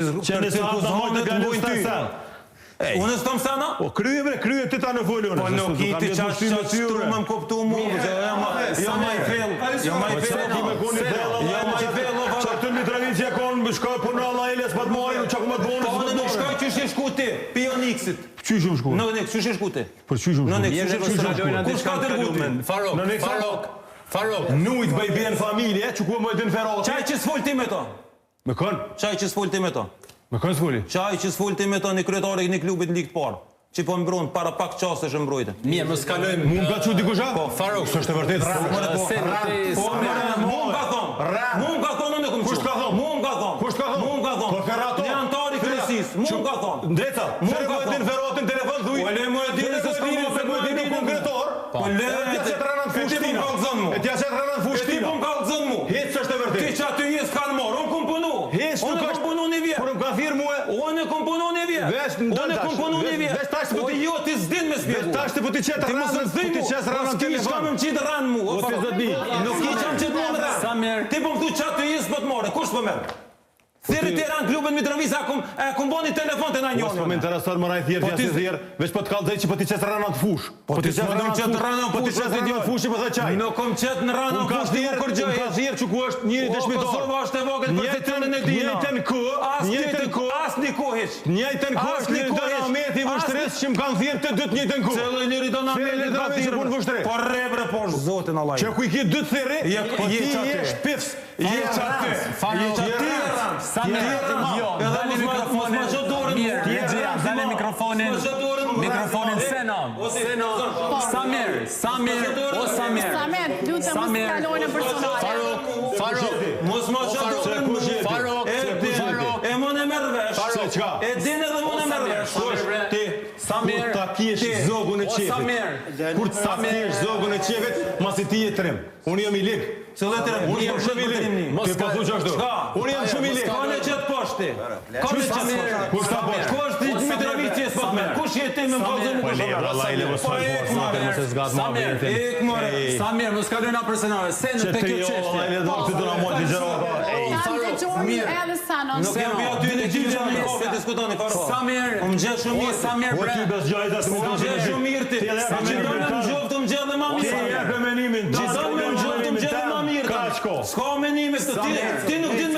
Që nëse ata mojtë të mbojnë ty. Unë s'tom sana? O krye ti ta në folë unë. Po nuk i ti qash shtru më kuptu mu. Jo ma i fel. Jo ma i fel. Jo ma i fel. Qa të Mitrovici e konë më shkoj për në Allah Eles për të mojnë, qa ku më të bonës. Po në nuk shkoj që shë shku ti, Pionixit. Që shumë shku? Në nek, që shë shku ti? Për që shumë shku? Kush ka tërgu ti? Farok. Nujt bëj bjen familje, që ku më e din Ferrati. Qaj që s'fol ti me to? Me kënë? Qaj që s'fol ti me to? Me kënë s'foli? Qaj që s'fol ti me to një kryetari një klubit në ligë të parë? Që po mbrojnë para pak qasë është mbrojtë. Mirë, më s'kalojmë. Mu m'ka që dikusha? Po, Farok. Së është e vërtet? Mu m'ka thonë, unë e këmë që. Mu m'ka thonë. Mu m'ka thonë. Një antari kërësis. Mu m'ka thonë. Ndreca, se më e din Ferratin telefon dhuj. Po le më e din se s'pini se më e din konkretor. Po le e tja që të rënën fushtina. E tja që të rënën fushtina. E ti po m'ka lëzën mu. Hecë është e vërtet. Ti që aty jesë kanë morë, unë kom punu. Unë kom punu një vjetë. Por më ka thirë muë. Unë kom punu një vjetë. Unë kom punu një vjetë. Vesh tash të Po jo, ti s'din me spjegu. tash të po ti qetë rënën. Po ti qesë rënën telefon. Nuk qitë rënë mu. O të zëtbi. Nuk i qam qitë mu në rënë. Ti po më thu qatë të jesë po të more. Kush po merë? Thiri të ranë klubin Mitrovica, e kum boni telefon të na njoni. Po më interesor më rajtë thjerë, jasë thjerë, veç po të kalëzaj që po ti qesë rënën të fush. Po ti qesë rënën fush. Po ti qesë rënën fush i po dhe qaj. Nuk kom qetë në rënën fush ti më kërgjoj. Unë ka thjerë që ku është njëri të shmitar. Kosova është e vogël për të tënën e dina. Asni ku heq. Njëjtën ku është një donameti vështëris që më kanë thjerë të dytë njëjtën ku. Cëllë njëri donameti ka thirë. Po rebre po është zotin Allah. Që ku i ki dytë thjerë, po ti jesh pifs. Jesh aty. Dale mikrofonin. Mirë, dale mikrofonin. Mikrofonin Senon. Samir, o Samir. Samir, lutem mos kalojnë në personale. Farok. Mos ma që dorën mu. Farok. E më në mërë vesh. E din edhe më në mërë vesh. Ti. Kur ta kish zogun e qefit. Kur ta kish zogun e qefit, masi ti je trim. Unë jam i lig. Unë jam shumë i lig. Ti po thu që ashtu. Unë jam shumë i lig. Ka në qëtë poshti. Ka në qëtë poshti. Kur ta poshti. Ku është ti Mitrovici e s'pat me? Kush je ti me më kalëzën në kështë? Samir, mos kalojnë na personale. Se në të kjo qeshti. Edhe Sanon. Nuk jam bja ty në gjithë që në kofe diskutoni, Farok. Samir, Më gjetë shumë mirë. Samir bre. Më gjetë shumë mirë ti. Që do në më gjovë të më gjetë dhe ma mirë. Që do në më gjovë të më gjetë dhe ma mirë. S'ka menime. Ti nuk din